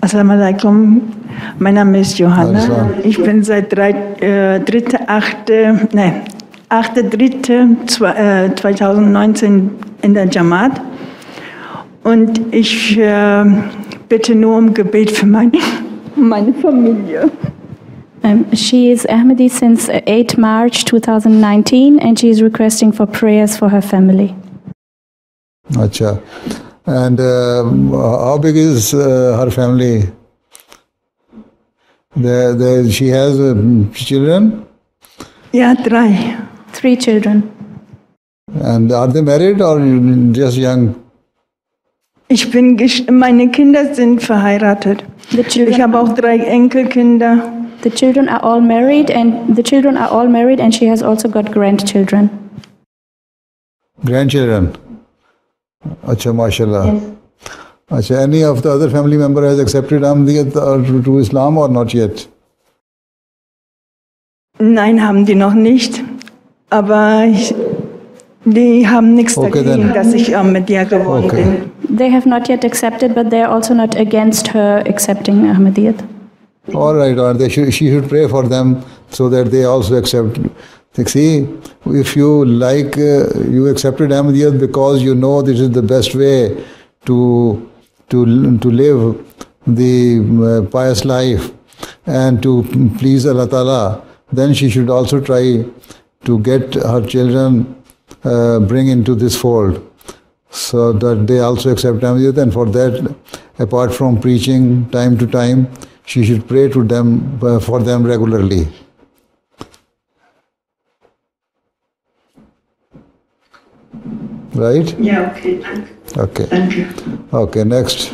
Assalamu alaikum, mein Name ist Johanna. Ich bin seit 8.3.2019 in der Jamaat und ich bitte nur um Gebet für meine Familie. She is Ahmadi since 8 March 2019 and she is requesting for prayers for her family. Acha. And how big is her family? She has children? Ja, 3. 3 children. And are they married or just young? Meine Kinder sind verheiratet. Ich habe auch 3 Enkelkinder. The children are all married and she has also got grandchildren. Grandchildren? Acha, mashallah. Yes. Acha, any of the other family member has accepted Ahmadiyyat to Islam or not yet? Nein, haben die noch nicht. Aber die haben nichts dagegen, dass ich Ahmadiyya geworden bin. They have not yet accepted, but they are also not against her accepting Ahmadiyyat. All right. She should pray for them so that they also accept. See, if you like, you accepted Ahmadiyyat because you know this is the best way to live the pious life and to please Allah Ta'ala, then she should also try to get her children bring into this fold so that they also accept Ahmadiyyat, and for that, apart from preaching time to time, she should pray to them for them regularly. Right? Yeah, okay. Okay. Thank you. Okay, next.